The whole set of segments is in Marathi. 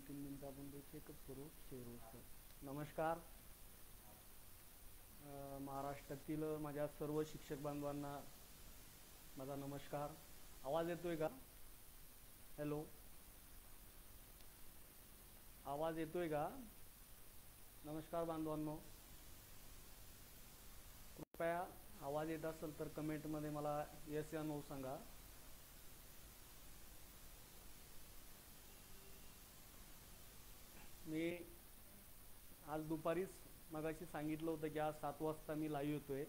2-3 मिनटं आपण ते चेकअप करू शेअर. नमस्कार. महाराष्ट्रातील माझ्या सर्व शिक्षक बांधवांना माझा नमस्कार. आवाज येतोय का? हॅलो, आवाज येतोय का? नमस्कार बांधवांनो, कृपया आवाज येत असेल तर कमेंटमध्ये मला येस या नो सांगा. मी आज दुपारीच मगाशी सांगितलं होतं की आज 7 वाजता मी लाईव्ह येतोय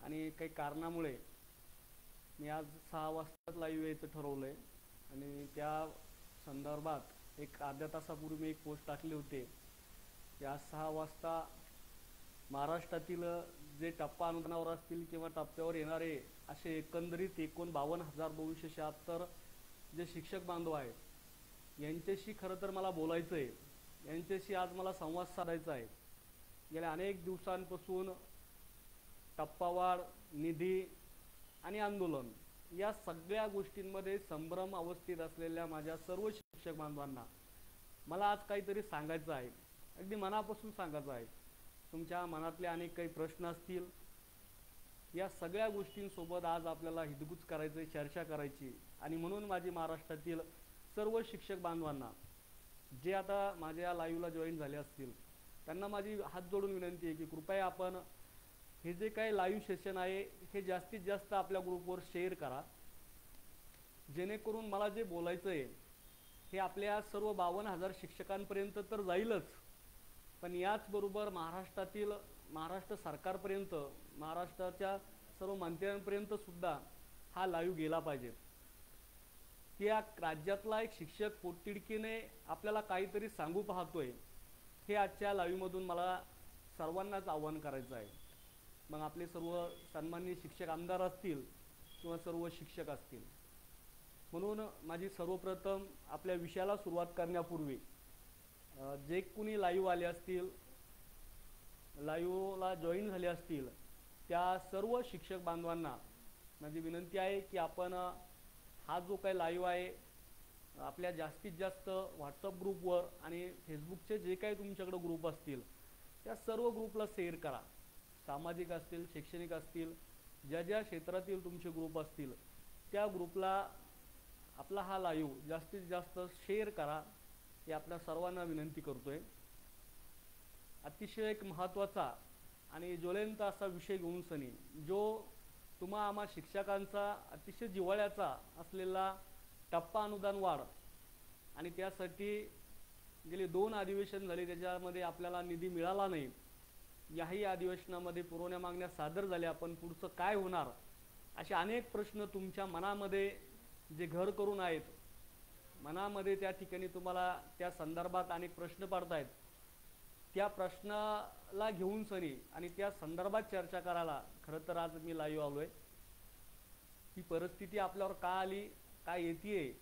आणि काही कारणामुळे मी आज 6 वाजताच लाईव्ह यायचं ठरवलं आहे. आणि त्या संदर्भात एक अर्ध्या तासापूर्वी मी एक पोस्ट टाकली होते की आज 6 वाजता महाराष्ट्रातील जे टप्पा अनुदानावर असतील किंवा टप्प्यावर येणारे असे एकंदरीत 52,276 जे शिक्षक बांधव आहेत यांच्याशी खरं तर मला बोलायचं आहे. यांच्याशी आज मला संवाद साधायचा आहे. गेल्या अनेक दिवसांपासून टप्पावाढ, निधी आणि आंदोलन या सगळ्या गोष्टींमध्ये संभ्रम अवस्थेत असलेल्या माझ्या सर्व शिक्षक बांधवांना मला आज काहीतरी सांगायचं आहे. अगदी मनापासून सांगायचं आहे. तुमच्या मनातले अनेक काही प्रश्न असतील, या सगळ्या गोष्टींसोबत आज आपल्याला हितगुज करायचं, चर्चा करायची. आणि म्हणून माझी महाराष्ट्रातील सर्व शिक्षक बांधवांना जे आता माझ्या लाईव्हला जॉईन झाले असतील त्यांना माझी हात जोडून विनंती आहे की कृपया आपण हे जे काही लाईव्ह सेशन आहे हे जास्तीत जास्त आपल्या ग्रुपवर शेअर करा, जेणेकरून मला जे बोलायचं आहे हे आपल्या सर्व 52,000 शिक्षकांपर्यंत तर जाईलच, पण याचबरोबर महाराष्ट्र सरकारपर्यंत, महाराष्ट्राच्या सर्व मंत्र्यांपर्यंत सुद्धा हा लाईव्ह गेला पाहिजे. की या राज्यातला एक शिक्षक पोटतिडकीने आपल्याला काहीतरी सांगू पाहतोय, हे आजच्या लाईव्हमधून मला सर्वांनाच आवाहन करायचं आहे. मग आपले सर्व सन्माननीय शिक्षक आमदार असतील किंवा सर्व शिक्षक असतील. म्हणून माझी सर्वप्रथम आपल्या विषयाला सुरुवात करण्यापूर्वी जे कोणी लाईव्ह आले असतील, लाईव्हला जॉईन झाले असतील, त्या सर्व शिक्षक बांधवांना माझी विनंती आहे की आपण हा जो काही लाईव्ह आहे आपल्या जास्तीत जास्त व्हॉट्सअप ग्रुपवर आणि फेसबुकचे जे काही तुमच्याकडे ग्रुप असतील त्या सर्व ग्रुपला शेअर करा. सामाजिक असतील, शैक्षणिक असतील, ज्या ज्या क्षेत्रातील तुमचे ग्रुप असतील त्या ग्रुपला आपला हा लाईव्ह जास्तीत जास्त शेअर करा, ही आपल्या सर्वांना विनंती करतोय. अतिशय एक महत्त्वाचा आणि ज्वलंत असा विषय घेऊन सनी जो तुम्हा आम्हा शिक्षकांचा अतिशय जिव्हाळ्याचा असलेला टप्पा अनुदान वाढ, आणि त्यासाठी गेले 2 अधिवेशन झाले, त्याच्यामध्ये आपल्याला निधी मिळाला नाही. याही अधिवेशनामध्ये पुरवण्या मागण्या सादर झाल्या, पण पुढचं काय होणार असे अनेक प्रश्न तुमच्या मनामध्ये जे घर करून आहेत, मनामध्ये त्या ठिकाणी तुम्हाला त्या संदर्भात अनेक प्रश्न पडतायत. त्या प्रश्नाला घेऊन सनी आणि त्या संदर्भात चर्चा करायला खरं तर आज मी लाईव्ह आलोय. ही परिस्थिती आपल्यावर का आली, काय येते,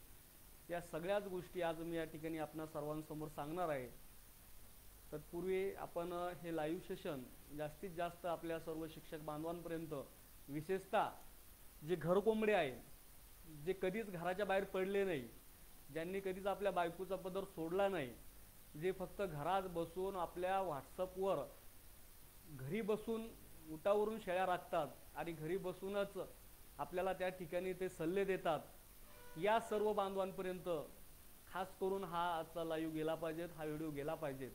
या सगळ्याच गोष्टी आज मी या ठिकाणी आपणा सर्वांसमोर सांगणार आहे. तत्पूर्वी आपण हे लाईव्ह सेशन जास्तीत जास्त आपल्या सर्व शिक्षक बांधवांपर्यंत, विशेषतः जे घरकोंबडे आहे, जे कधीच घराच्या बाहेर पडले नाही, ज्यांनी कधीच आपल्या बायकोचा पदर सोडला नाही, जे फक्त घरात बसून आपल्या व्हॉट्सअपवर घरी बसून उठावरून शेळ्या राखतात आणि घरी बसूनच आपल्याला त्या ठिकाणी ते सल्ले देतात, या सर्व बांधवांपर्यंत खास करून हा आजचा लाईव्ह गेला पाहिजे, हा व्हिडिओ गेला पाहिजे.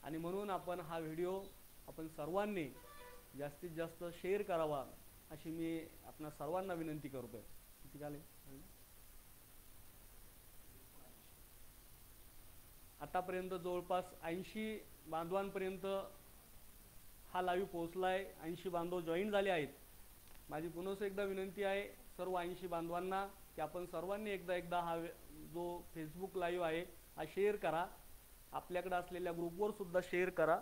आणि म्हणून आपण हा व्हिडिओ आपण सर्वांनी जास्तीत जास्त शेअर करावा अशी मी आपणा सर्वांना विनंती करतोय. किती झाले? आतापर्यंत जवळपास 80 बांधवांपर्यंत हा लाईव्ह पोहोचला आहे. 80 बांधव जॉईन झाले आहेत. माझी पुन्हा एकदा विनंती आहे सर्व 80 बांधवांना की आपण सर्वांनी एकदा हा जो फेसबुक लाईव्ह आहे हा शेअर करा, आपल्याकडे असलेल्या ग्रुपवर सुद्धा शेअर करा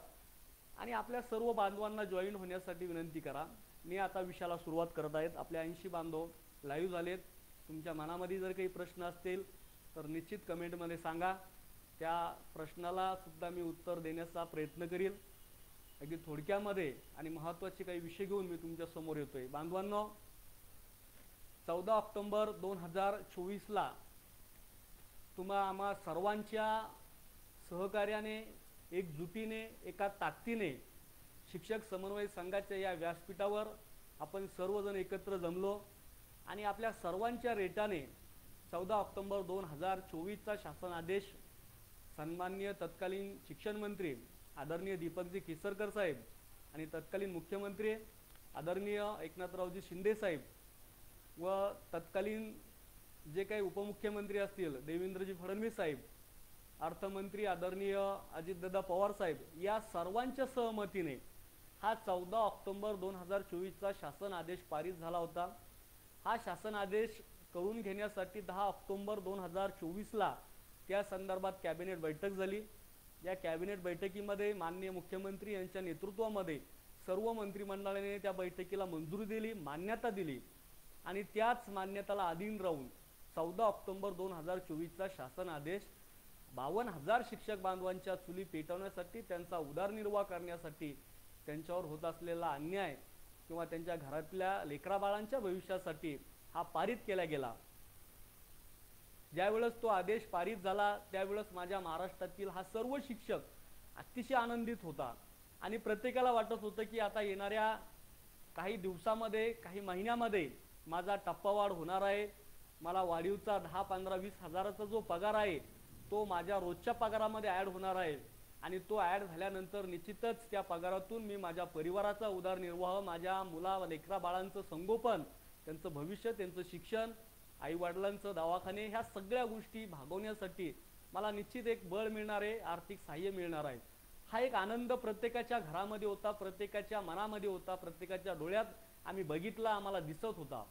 आणि आपल्या सर्व बांधवांना जॉईन होण्यासाठी विनंती करा. मी आता विषयाला सुरुवात करत आहेत. आपले 80 बांधव लाईव्ह झालेत. तुमच्या मनामध्ये जर काही प्रश्न असतील तर निश्चित कमेंटमध्ये सांगा. त्या प्रश्नाला सुद्धा मी उत्तर देण्याचा प्रयत्न करील. अगदी थोडक्यामध्ये आणि महत्त्वाचे काही विषय घेऊन मी तुमच्या समोर येतोय. बांधवांनो, 14 ऑक्टोबर 2024ला आम्हा सर्वांच्या सहकार्याने, एकजुटीने, एका ताकदीने शिक्षक समन्वय संघाच्या या व्यासपीठावर आपण सर्वजण एकत्र जमलो आणि आपल्या सर्वांच्या रेटाने 14 ऑक्टोबर 2024चा शासन आदेश सन्माननीय तत्कालीन शिक्षण मंत्री आदरणीय दीपकजी केसरकर साहेब आणि तत्कालीन मुख्यमंत्री आदरणीय एकनाथरावजी शिंदे साहेब व तत्कालीन जे काही उपमुख्यमंत्री असतील देवेंद्रजी फडणवीस साहेब, अर्थमंत्री आदरणीय अजितदादा पवार साहेब, या सर्वांच्या सहमतीने हा 14 ऑक्टोबर 2024चा शासन आदेश पारित झाला होता। हा शासन आदेश करून घेण्यासाठी 10 ऑक्टोबर 2024ला त्या संदर्भात कॅबिनेट बैठक झाली। या कॅबिनेट बैठकीमध्ये माननीय मुख्यमंत्री यांच्या नेतृत्वामध्ये सर्व मंत्रिमंडळाने त्या बैठकीला मंजुरी दिली, मान्यता दिली आणि त्याच मान्यतेला अधीन राहून 14 ऑक्टोबर 2024चा शासन आदेश 52,000 शिक्षक बांधवांच्या चुली पेटवण्यासाठी, त्यांचा उदरनिर्वाह करण्यासाठी, त्यांच्यावर होत असलेला अन्याय किंवा त्यांच्या घरातल्या लेकराबाळांच्या भविष्यासाठी हा पारित केला गेला। ज्यावेळेस तो आदेश पारित झाला त्यावेळेस माझ्या महाराष्ट्रातील हा सर्व शिक्षक अतिशय आनंदित होता आणि प्रत्येकाला वाटत होतं की आता येणाऱ्या काही दिवसामध्ये, काही महिन्यामध्ये माझा टप्पावाढ होणार आहे। मला वाढीवचा 10, 15, 20 हजाराचा जो पगार आहे तो माझ्या रोजच्या पगारामध्ये ॲड होणार आहे आणि तो ॲड झाल्यानंतर निश्चितच त्या पगारातून मी माझ्या परिवाराचा उदरनिर्वाह, माझ्या मुला लेकरा बाळांचं संगोपन, त्यांचं भविष्य, त्यांचं शिक्षण, आई वडिलांचं दवाखाने, ह्या सगळ्या गोष्टी भागवण्यासाठी मला निश्चित एक बळ मिळणार आहे, आर्थिक सहाय्य मिळणार आहे। हा एक आनंद प्रत्येकाच्या घरामध्ये होता, प्रत्येकाच्या मनामध्ये होता, प्रत्येकाच्या डोळ्यात आम्ही बघितला, आम्हाला दिसत होता।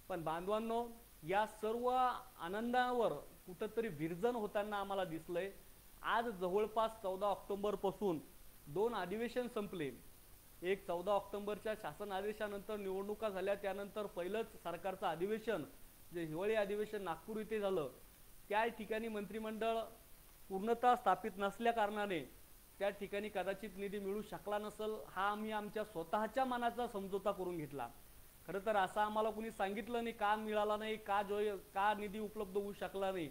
पण बांधवांनो, या सर्व आनंदावर कुठंतरी विरजन होताना आम्हाला दिसलंय। आज जवळपास 14 ऑक्टोबर पासून 2 अधिवेशन संपले। एक 14 ऑक्टोबरच्या शासन आदेशानंतर निवडणुका झाल्या, त्यानंतर पहिलंच सरकारचं अधिवेशन जे हिवाळी अधिवेशन नागपूर येथे झालं, त्या ठिकाणी मंत्रिमंडळ पूर्णतः स्थापित नसल्या कारणाने त्या ठिकाणी कदाचित निधी मिळू शकला नसेल, हा आम्ही आमच्या स्वतःच्या मनाचा समझोता करून घेतला। खरं तर असं आम्हाला कुणी सांगितलं नाही का मिळाला नाही, का निधी उपलब्ध होऊ शकला नाही,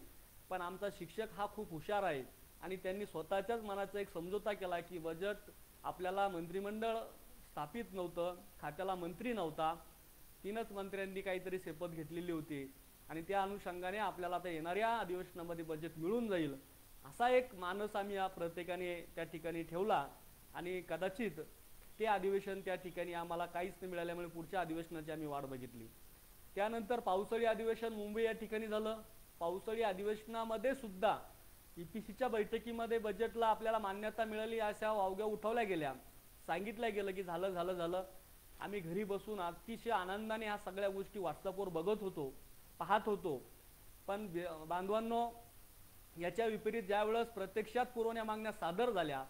पण आमचा शिक्षक हा खूप हुशार आहे आणि त्यांनी स्वतःच्याच मनाचा एक समझोता केला की बजेट आपल्याला मंत्रिमंडळ स्थापित नव्हतं, खात्याला मंत्री नव्हता, 3च मंत्र्यांनी काहीतरी शपथ घेतलेली होती आणि त्या अनुषंगाने आपल्याला आता येणाऱ्या अधिवेशनामध्ये बजेट मिळून जाईल, असा एक मानस आम्ही या प्रत्येकाने त्या ठिकाणी ठेवला आणि कदाचित ते अधिवेशन त्या ठिकाणी आम्हाला काहीच नाही मिळाल्यामुळे पुढच्या अधिवेशनाची आम्ही वाट बघितली। त्यानंतर पावसाळी अधिवेशन मुंबई या ठिकाणी झालं। पावसाळी अधिवेशनामध्ये सुद्धा EPCच्या बैठकीमध्ये बजेटला आपल्याला मान्यता मिळाली, अशा वावग्या उठवल्या गेल्या, सांगितलं गेलं की झालं। आम्ही घरी बसून अतिशय आनंदाने ह्या सगळ्या गोष्टी व्हॉट्सअपवर बघत होतो, पाहत होतो। पण बांधवांनो, याच्या विपरीत ज्यावेळेस प्रत्यक्षात पुरवण्या मागण्या सादर झाल्या,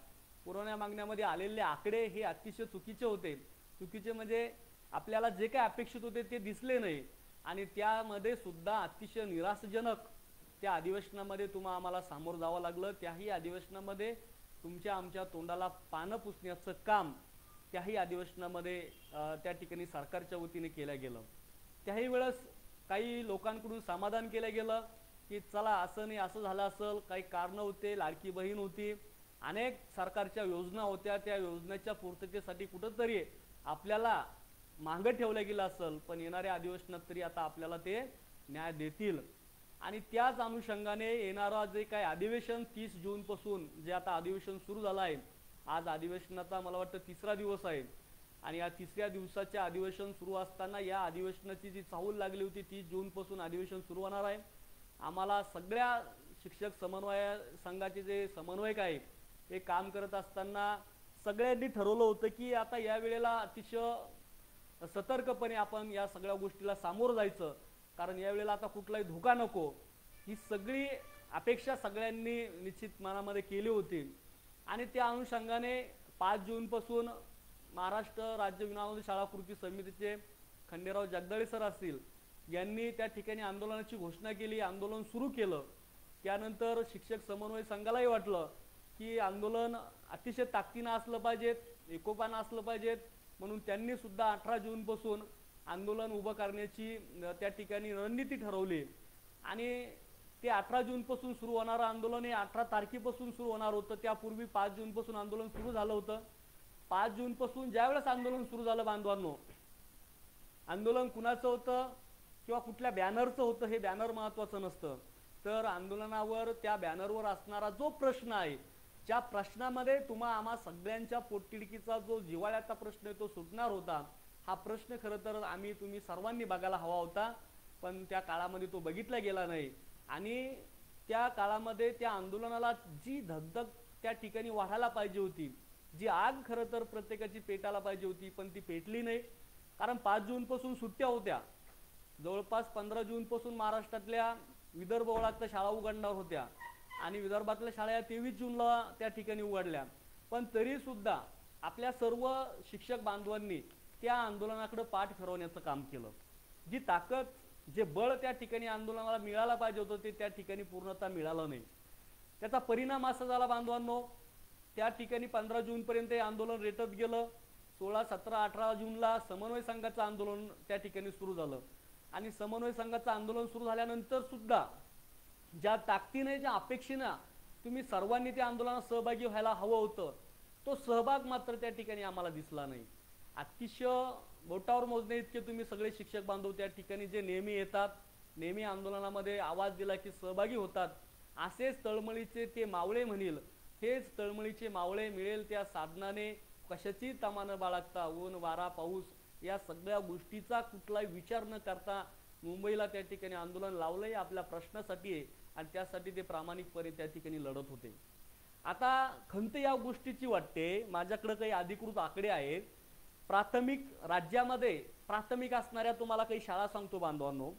पुरवण्या मागण्यामध्ये आलेले आकडे हे अतिशय चुकीचे होते। चुकीचे म्हणजे आपल्याला जे काही अपेक्षित होते ते दिसले नाही आणि त्यामध्ये सुद्धा अतिशय निराशाजनक त्या अधिवेशनामध्ये आम्हाला सामोर जावं लागलं। त्याही अधिवेशनामध्ये तुमच्या आमच्या तोंडाला पानं पुसण्याचं काम त्याही अधिवेशनामध्ये त्या ठिकाणी सरकारच्या वतीने केलं गेलं। त्याही वेळेस काही लोकांकडून समाधान केलं गेलं की चला असं नाही, असं झालं असेल, काही कारणं होते, लाडकी बहीण होती, अनेक सरकारच्या योजना होत्या, त्या योजनेच्या पूर्ततेसाठी कुठंतरी आपल्याला मागं ठेवलं गेलं असेल, पण येणाऱ्या अधिवेशनात तरी आता आपल्याला ते न्याय देतील आणि त्याच अनुषंगाने येणारा जे काही अधिवेशन 30 जून पासून जे आता अधिवेशन सुरू झालं आहे, आज अधिवेशनाचा मला वाटतं 3रा दिवस आहे आणि या 3ऱ्या दिवसाचे अधिवेशन सुरू असताना या अधिवेशनाची जी चाहूल लागली होती 30 जून पासून अधिवेशन सुरू होणार आहे। आम्हाला सगळ्या शिक्षक समन्वय संघाचे जे समन्वयक आहे हे काम करत असताना सगळ्यांनी ठरवलं होतं की आता या वेळेला अतिशय सतर्कपणे आपण या सगळ्या गोष्टीला सामोरं जायचं, कारण या वेळेला आता कुठलाही धोका नको, ही सगळी अपेक्षा सगळ्यांनी निश्चित मनामध्ये केली होती आणि त्या अनुषंगाने 5 जून पासून महाराष्ट्र राज्य विनामूल्य शाळा कृती समितीचे खंडेराव जगदाळे सर असतील यांनी त्या ठिकाणी आंदोलनाची घोषणा केली, आंदोलन सुरू केलं। त्यानंतर शिक्षक समन्वय संघालाही वाटलं की आंदोलन अतिशय ताकदीनं असलं पाहिजे, एकोपानं असलं पाहिजे, म्हणून त्यांनी सुद्धा 18 जून पासून आंदोलन उभं करण्याची त्या ठिकाणी रणनीती ठरवली आणि ते 18 जूनपासून सुरू होणारं आंदोलन हे 18 तारखेपासून सुरू होणार होतं. त्यापूर्वी 5 जूनपासून आंदोलन सुरू झालं होतं. 5 जूनपासून ज्यावेळेस आंदोलन सुरू झालं बांधवांनो, आंदोलन कुणाचं होतं किंवा कुठल्या बॅनरचं होतं हे बॅनर महत्त्वाचं नसतं, तर आंदोलनावर त्या बॅनरवर असणारा जो प्रश्न आहे, ज्या प्रश्नामध्ये तुम्हा आम्हा सगळ्यांच्या पोटतिडकीचा जो जिव्हाळ्याचा प्रश्न आहे तो सुटणार होता. हा प्रश्न खरं तर आम्ही तुम्ही सर्वांनी बघायला हवा होता, पण त्या काळामध्ये तो बघितला गेला नाही. आणि त्या काळामध्ये त्या आंदोलनाला जी धगधग त्या ठिकाणी वाढायला पाहिजे होती, जी आग खरं तर प्रत्येकाची पेटायला पाहिजे होती, पण ती पेटली नाही. कारण 5 जूनपासून सुट्ट्या होत्या. जवळपास 15 जूनपासून महाराष्ट्रातल्या विदर्भ वळातल्या शाळा उघडणार होत्या आणि विदर्भातल्या शाळा या 23 जूनला त्या ठिकाणी उघडल्या. पण तरीसुद्धा आपल्या सर्व शिक्षक बांधवांनी त्या आंदोलनाकडे पाठ फिरवण्याचं काम केलं. जी ताकद, जे बळ त्या ठिकाणी आंदोलनाला मिळायला पाहिजे होतं ते त्या ठिकाणी पूर्णतः मिळालं नाही. त्याचा परिणाम असा झाला बांधवांनो, त्या ठिकाणी 15 जूनपर्यंत हे आंदोलन रेटत गेलं. 16, 17, 18 जूनला समन्वय संघाचं आंदोलन त्या ठिकाणी सुरू झालं. आणि समन्वय संघाचं आंदोलन सुरू झाल्यानंतर सुद्धा ज्या ताकदीने, ज्या अपेक्षेनं तुम्ही सर्वांनी त्या आंदोलनात सहभागी व्हायला हवं होतं, तो सहभाग मात्र त्या ठिकाणी आम्हाला दिसला नाही. अतिशय बोटावर मोजणे इतके तुम्ही सगळे शिक्षक बांधव त्या ठिकाणी जे नेहमी येतात, नेहमी आंदोलनामध्ये आवाज दिला की सहभागी होतात, असेच तळमळीचे ते मावळे म्हणील, हेच तळमळीचे मावळे मिळेल त्या साधनाने कशाची तमा न बाळगता ऊन वारा पाऊस या सगळ्या गोष्टीचा कुठलाही विचार न करता मुंबईला त्या ठिकाणी आंदोलन लावलंय आपल्या प्रश्नासाठी आहे. आणि त्यासाठी ते प्रामाणिकपणे त्या ठिकाणी लढत होते. आता खंत या गोष्टीची वाटते, माझ्याकडे काही अधिकृत आकडे आहेत. प्राथमिक, राज्यामध्ये प्राथमिक असणाऱ्या तुम्हाला काही शाळा सांगतो बांधवांनो,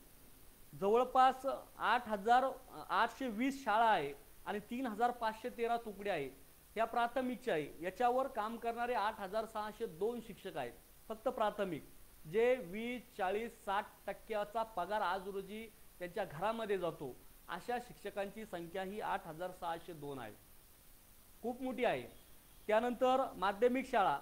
जवळपास 8,820 शाळा आहे आणि 3,513 तुकड्या आहे. ह्या प्राथमिकच्या आहे. याच्यावर काम करणारे 8,602 शिक्षक आहेत फक्त प्राथमिक, जे 20, 40, 60% पगार आज रोजी त्यांच्या घरामध्ये जातो. अशा शिक्षकांची संख्या ही 8,602 आहे, खूप मोठी आहे. त्यानंतर माध्यमिक शाळा,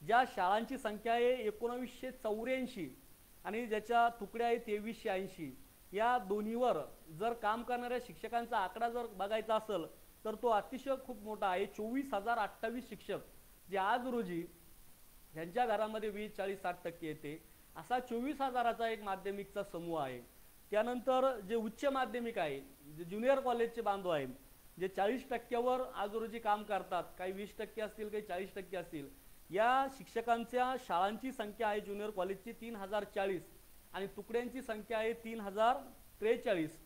ज्या शाळांची संख्या आहे 1984 आणि ज्याच्या तुकड्या आहे 2380, या दोन्हीवर जर काम करणाऱ्या शिक्षकांचा आकडा जर बघायचा असेल तर तो अतिशय खूप मोठा आहे. 24,028 शिक्षक जे आज रोजी ज्यांच्या घरामध्ये 20, 40, 60% येते, असा 24,000चा एक माध्यमिकचा समूह आहे. त्यानंतर जे उच्च माध्यमिक आहे, जे ज्युनियर कॉलेजचे बांधव आहेत, जे 40%वर आज रोजी काम करतात, काही 20% असतील, काही 40% असतील, या शिक्षकांच्या शाळांची संख्या आहे ज्युनियर कॉलेजची 3,040 आणि तुकड्यांची संख्या आहे 3,043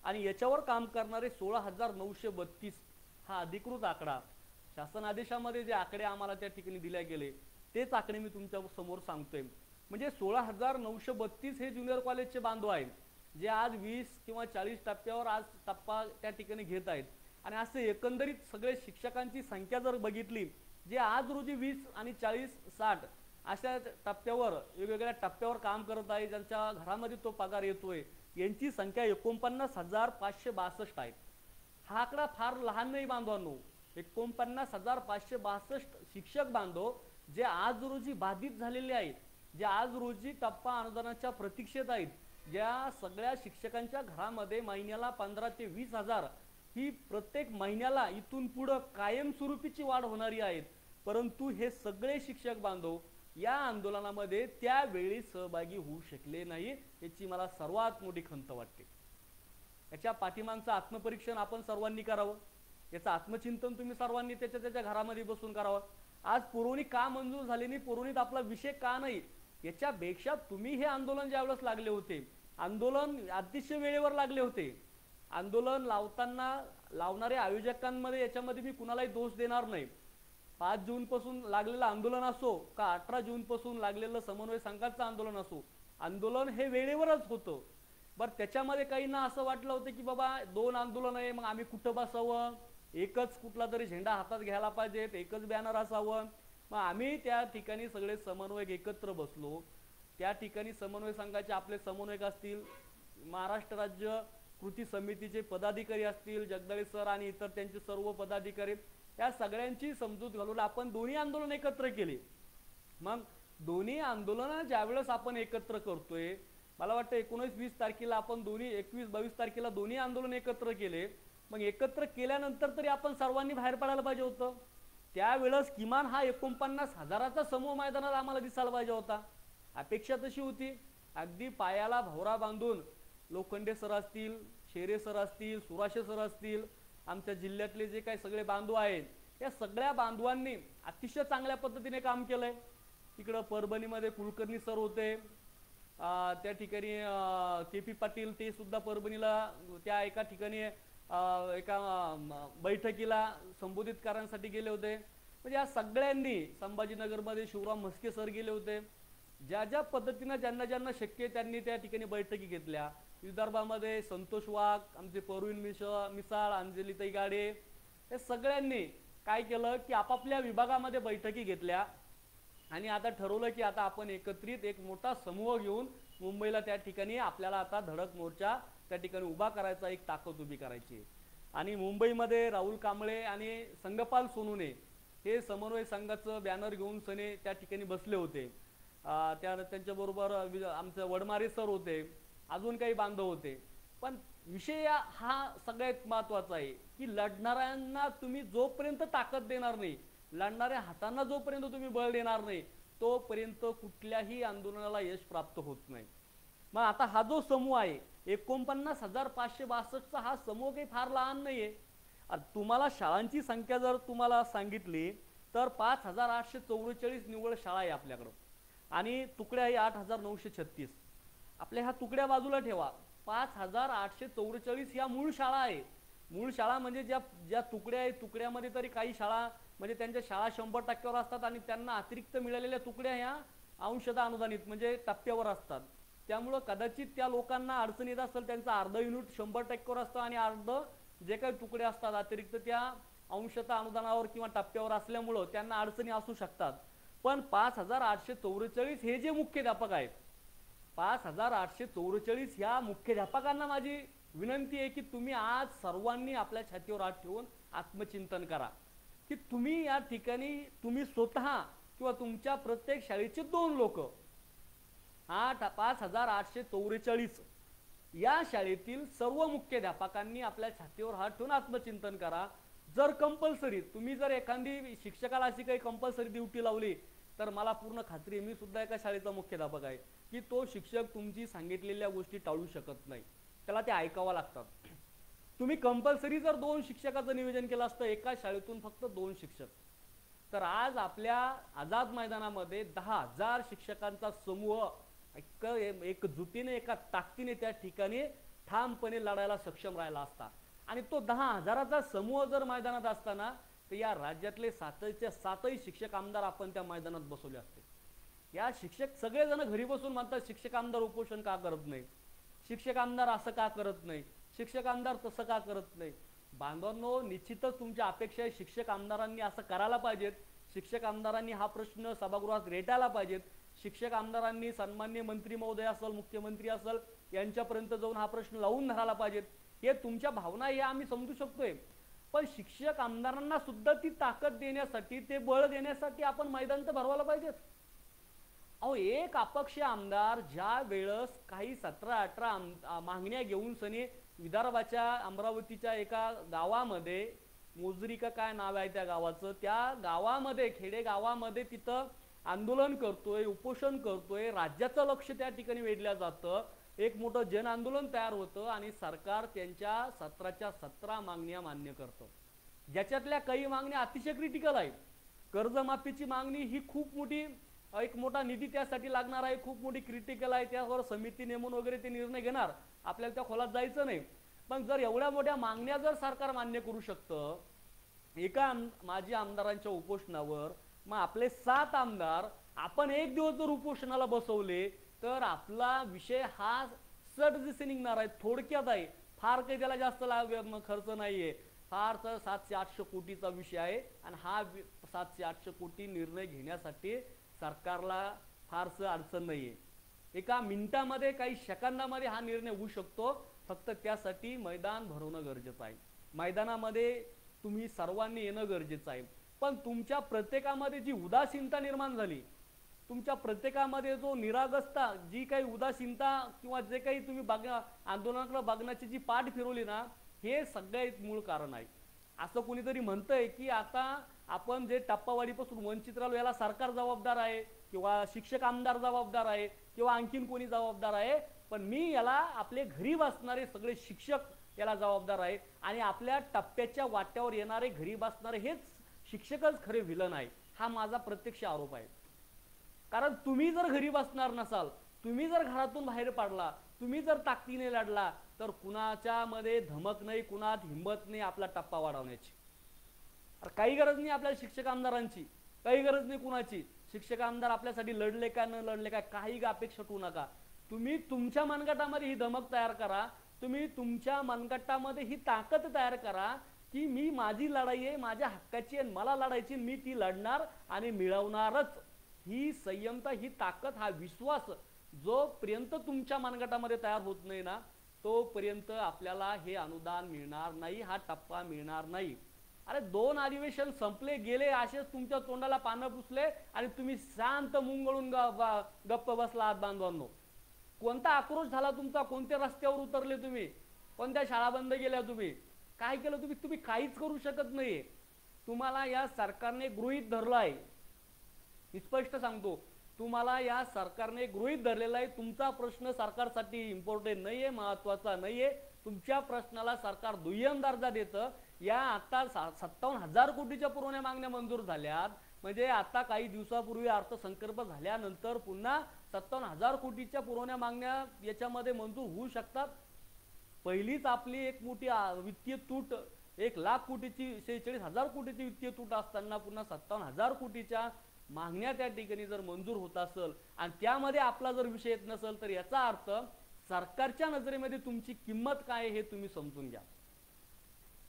आणि याच्यावर काम करणारे 16,932 हा अधिकृत आकडा. शासन आदेशामध्ये जे आकडे आम्हाला त्या ठिकाणी दिले गेले तेच आकडे मी तुमच्या समोर सांगतोय. म्हणजे 16,932 हे ज्युनियर कॉलेजचे बांधव आहेत, जे आज 20 किंवा 40% आज टप्पा त्या ठिकाणी घेत आहेत. आणि असे एकंदरीत सगळे शिक्षकांची संख्या जर बघितली, जे आज रोजी 20 आणि 40, 60 अशा टप्प्यावर वेगवेगळ्या टप्प्यावर काम करत आहे, ज्यांच्या घरामध्ये तो पगार येतोय, यांची संख्या 49,562 आहे. हा आकडा फार लहान नाही बांधवांनो. 49,562 शिक्षक बांधव जे आज रोजी बाधित झालेले आहेत, जे आज रोजी टप्पा अनुदानाच्या प्रतीक्षेत आहेत, ज्या सगळ्या शिक्षकांच्या घरामध्ये महिन्याला 15 ते 20,000 ही प्रत्येक महिन्याला इथून पुढे कायमस्वरूपीची वाढ होणारी आहे. परंतु हे सगळे शिक्षक बांधव या आंदोलनामध्ये त्यावेळी सहभागी होऊ शकले नाही, याची मला सर्वात मोठी खंत वाटते. याच्या पाठीमागचं आत्मपरीक्षण आपण सर्वांनी करावं, याचं आत्मचिंतन तुम्ही सर्वांनी त्याच्या घरामध्ये बसून करावं. आज पुरवणी का मंजूर झाली नाही, पुरवणीत आपला विषय का नाही, याच्यापेक्षा तुम्ही हे आंदोलन ज्यावेळेस लागले होते, आंदोलन अतिशय वेळेवर लागले होते. आंदोलन लावताना लावणाऱ्या आयोजकांमध्ये याच्यामध्ये मी कुणालाही दोष देणार नाही. 5 जूनपासून लागलेलं आंदोलन असो का 18 जूनपासून लागलेलं समन्वय संघाचं आंदोलन असो, आंदोलन हे वेळेवरच होतं. बरं, त्याच्यामध्ये काहींना असं वाटलं होतं की बाबा 2 आंदोलन आहे, मग आम्ही कुठं बसावं, एकच कुठला तरी झेंडा हातात घ्यायला पाहिजेत, एकच बॅनर असावं. मग आम्ही त्या ठिकाणी सगळे समन्वयक एकत्र बसलो. त्या ठिकाणी समन्वय संघाचे आपले समन्वयक असतील, महाराष्ट्र राज्य कृती समितीचे पदाधिकारी असतील, जगदाळे सर आणि इतर त्यांचे सर्व पदाधिकारी, या सगळ्यांची समजूत घालून आपण दोन्ही आंदोलन एकत्र केले. मग दोन्ही आंदोलन ज्यावेळेस आपण एकत्र करतोय मला वाटतं 19-20 तारखेला आपण दोन्ही 21-22 तारखेला दोन्ही आंदोलन एकत्र केले. मग एकत्र केल्यानंतर तरी आपण सर्वांनी बाहेर पडायला पाहिजे होतं. त्यावेळेस किमान हा 49,000चा समूह मैदानात आम्हाला दिसायला पाहिजे होता. अपेक्षा तशी होती. अगदी पायाला भवरा बांधून लोखंडे सर असतील, शेरे सर असतील, सुराशे सर असतील, आमच्या जिल्ह्यातले जे काही सगळे बांधव आहेत, या सगळ्या बांधवांनी अतिशय चांगल्या पद्धतीने काम केलंय. इकडं परभणीमध्ये कुलकर्णी सर होते, त्या ठिकाणी के.पी. पाटील ते सुद्धा परभणीला त्या एका ठिकाणी एका बैठकीला संबोधित करण्यासाठी गेले होते. म्हणजे या सगळ्यांनी, संभाजीनगरमध्ये शिवराम म्हस्के सर गेले होते. ज्या ज्या पद्धतीनं ज्यांना ज्यांना शक्य त्यांनी त्या ठिकाणी बैठकी घेतल्या. विदर्भामध्ये संतोष वाघ, आमचे परवीन मिसाळ, अंजलीताई गाडे, हे सगळ्यांनी काय केलं की आपापल्या विभागामध्ये बैठकी घेतल्या आणि आता ठरवलं की आता आपण एकत्रित एक मोठा समूह घेऊन मुंबईला त्या ठिकाणी आपल्याला आता धडक मोर्चा त्या ठिकाणी उभा करायचा, एक ताकद उभी करायची. आणि मुंबईमध्ये राहुल कांबळे आणि संगपाल सोनूने हे समन्वय संघाचं बॅनर घेऊन सने त्या ठिकाणी बसले होते. त्यांच्याबरोबर आमचे वडमारे सर होते, अजून काही बांधव होते. पण विषय हा सगळ्यात महत्त्वाचा आहे की लढणाऱ्यांना तुम्ही जोपर्यंत ताकद देणार नाही, लढणाऱ्या हातांना जोपर्यंत तुम्ही बळ देणार नाही, तोपर्यंत कुठल्याही आंदोलनाला यश प्राप्त होत नाही. मग आता हा जो समूह आहे 49,562चा हा समूह काही फार लहान नाहीये. तुम्हाला शाळांची संख्या जर तुम्हाला सांगितली तर 5,844 निव्वळ शाळा आहे आपल्याकडं आणि तुकड्या आहे 8,936. आपल्या ह्या तुकड्या बाजूला ठेवा, 5,844 ह्या मूळ शाळा आहे. मूळ शाळा म्हणजे ज्या तुकड्या आहेत, तुकड्यामध्ये तरी काही शाळा म्हणजे त्यांच्या शाळा 100% असतात आणि त्यांना अतिरिक्त मिळालेल्या तुकड्या ह्या अंशतः अनुदानित म्हणजे टप्प्यावर असतात. त्यामुळं कदाचित त्या लोकांना अडचण येत असेल, त्यांचं अर्ध युनिट 100%वर असतं आणि अर्ध जे काही तुकडे असतात अतिरिक्त त्या अंशतः अनुदानावर किंवा टप्प्यावर असल्यामुळं त्यांना अडचणी असू शकतात. पण 5,844 हे जे मुख्याध्यापक आहेत, 5,844 ह्या मुख्याध्यापकांना माझी विनंती आहे की तुम्ही आज सर्वांनी आपल्या छातीवर हात ठेवून आत्मचिंतन करा की तुम्ही या ठिकाणी तुम्ही स्वतः किंवा तुमच्या प्रत्येक शाळेचे 2 लोक 5,844 या शाळेतील सर्व मुख्याध्यापकांनी आपल्या छातीवर हात ठेवून आत्मचिंतन करा. जर कंपल्सरी तुम्ही जर एखादी शिक्षकाला अशी काही कंपल्सरी ड्युटी लावली तर मला पूर्ण खात्री आहे, मी सुद्धा एका शाळेचा मुख्याध्यापक आहे, की तो शिक्षक तुमची सांगितलेल्या गोष्टी टाळू शकत नाही, त्याला ते ऐकावं लागतात. तुम्ही कंपल्सरी जर 2 शिक्षकाचं नियोजन केलं असतं, एका शाळेतून फक्त 2 शिक्षक, तर आज आपल्या आझाद मैदानामध्ये 10,000 शिक्षकांचा समूह एकजुटीने एका ताकदीने त्या ठिकाणी ठामपणे लढायला सक्षम राहिला असता. आणि तो 10,000चा समूह जर मैदानात असताना तर या राज्यातले 7चे शिक्षक आमदार आपण त्या मैदानात बसवले असते. या शिक्षक सगळेजण घरी बसून म्हणतात शिक्षक आमदार उपोषण का करत नाही, शिक्षक आमदार असं का करत नाही, शिक्षक आमदार तसं का करत नाही. बांधवांनो, निश्चितच तुमच्या अपेक्षा आहे शिक्षक आमदारांनी असं करायला पाहिजेत, शिक्षक आमदारांनी हा प्रश्न सभागृहात रेटायला पाहिजेत, शिक्षक आमदारांनी सन्माननीय मंत्री महोदय असेल, मुख्यमंत्री असेल यांच्यापर्यंत जाऊन हा प्रश्न लावून धरायला पाहिजेत. हे तुमच्या भावना हे आम्ही समजू शकतोय, पण शिक्षक आमदारांना सुद्धा ती ताकद देण्यासाठी, ते बळ देण्यासाठी आपण मैदान तर भरवायला पाहिजेत. अहो, एक अपक्ष आमदार ज्या वेळेस काही 17-18 मागण्या घेऊन सनी विदर्भाच्या अमरावतीच्या एका गावामध्ये, मोजरी का काय नाव आहे त्या गावाचं, त्या गावामध्ये, खेडे गावामध्ये तिथं आंदोलन करतोय, उपोषण करतोय, राज्याचं लक्ष त्या ठिकाणी वेधलं जातं, एक मोठं जन आंदोलन तयार होतं आणि सरकार त्यांच्या 17च्या 17 मागण्या मान्य करतं. ज्याच्यातल्या काही मागण्या अतिशय क्रिटिकल आहेत. कर्जमाफीची मागणी ही खूप मोठी, एक मोठा निधी त्यासाठी लागणार आहे, खूप मोठी क्रिटिकल आहे, त्यावर समिती नेमून वगैरे ते निर्णय घेणार, आपल्याला त्या खोलात जायचं नाही. पण जर एवढ्या मोठ्या मागण्या जर सरकार मान्य करू शकतं एका माजी आमदारांच्या उपोषणावर, मग आपले 7 आमदार आपण एक दिवस जर उपोषणाला बसवले तर आपला विषय हा सडदिशी निघणार आहे. थोडक्यात आहे, फार काही त्याला जास्त खर्च नाहीये, फार तर 700-800 कोटीचा विषय आहे आणि हा 700-800 कोटी निर्णय घेण्यासाठी सरकारला फारसं अडचण नाहीये. एका मिनिटामध्ये, काही सेकंदामध्ये हा निर्णय होऊ शकतो. फक्त त्यासाठी मैदान भरवणं गरजेचं आहे, मैदानामध्ये तुम्ही सर्वांनी येणं गरजेचं आहे. पण तुमच्या प्रत्येकामध्ये जी उदासीनता निर्माण झाली, तुमच्या प्रत्येकामध्ये जो निरागसता, जी काही उदासीनता किंवा जे काही तुम्ही आंदोलनाकडे बघण्याची जी पाठ फिरवली ना, हे सगळ्यात मूळ कारण आहे. असं कोणीतरी म्हणतंय की आता आपण जे टप्पावाढीपासून वंचित राहिलो याला सरकार जबाबदार आहे किंवा शिक्षक आमदार जबाबदार आहे किंवा आणखीन कोणी जबाबदार आहे, पण मी याला आपले घरी बसणारे सगळे शिक्षक याला जबाबदार आहे. आणि आपल्या टप्प्याच्या वाट्यावर येणारे घरी बसणारे हेच शिक्षकच खरे विलन आहे, हा माझा प्रत्यक्ष आरोप आहे. कारण तुम्ही जर घरी बसणार नसाल, तुम्ही जर घरातून बाहेर पडला, तुम्ही जर ताकदीने लढला, तर कुणाच्या मध्ये धमक नाही, कुणात हिंमत नाही आपला टप्पा वाढवण्याची. काही गरज नाही आपल्याला शिक्षक आमदारांची, काही गरज नाही कुणाची. शिक्षक आमदार आपल्यासाठी लढले का न लढले का काही अपेक्षा ठेवू नका. तुम्ही तुमच्या मनगटामध्ये ही धमक तयार करा, तुम्ही तुमच्या मनगटामध्ये ही ताकद तयार करा की मी माझी लढाई आहे, माझ्या हक्काची आहे, मला लढायची, मी ती लढणार आणि मिळवणारच. ही संयमता, ही ताकद, हा विश्वास जोपर्यंत तुमच्या मनगटामध्ये तयार होत नाही ना, तोपर्यंत आपल्याला हे अनुदान मिळणार नाही, हा टप्पा मिळणार नाही. अरे 2 अधिवेशन संपले गेले, असेच तुमच्या तोंडाला पानं पुसले आणि तुम्ही शांत मुंगळून गप्प बसला आहात बांधवांनो. कोणता आक्रोश झाला तुमचा, कोणत्या रस्त्यावर उतरले तुम्ही, कोणत्या शाळा बंद केल्या तुम्ही, काय केलं तुम्ही? तुम्ही काहीच करू शकत नाही. तुम्हाला या सरकारने गृहीत धरलं आहे, स्पष्ट सांगतो, तुम्हाला या सरकारने गृहीत धरलेला आहे. तुमचा प्रश्न सरकारसाठी इम्पॉर्टंट नाहीये, महत्वाचा नाहीये. तुमच्या प्रश्नाला सरकार दुय्यम दर्जा देतं. या आता 57,000 कोटीच्या पुरवण्या मागण्या मंजूर झाल्यात, म्हणजे आता काही दिवसापूर्वी अर्थसंकल्प झाल्यानंतर पुन्हा 57,000 कोटीच्या पुरवण्या मागण्या याच्यामध्ये मंजूर होऊ शकतात. पहिलीच आपली एक मोठी वित्तीय तूट 1,00,000 कोटीची, 46,000 कोटीची वित्तीय तूट असताना पुन्हा 57,000 कोटीच्या मागण्या त्या ठिकाणी जर मंजूर होत असेल आणि त्यामध्ये आपला जर विषय येत नसेल, तर याचा अर्थ सरकारच्या नजरेमध्ये तुमची किंमत काय हे तुम्ही समजून घ्या.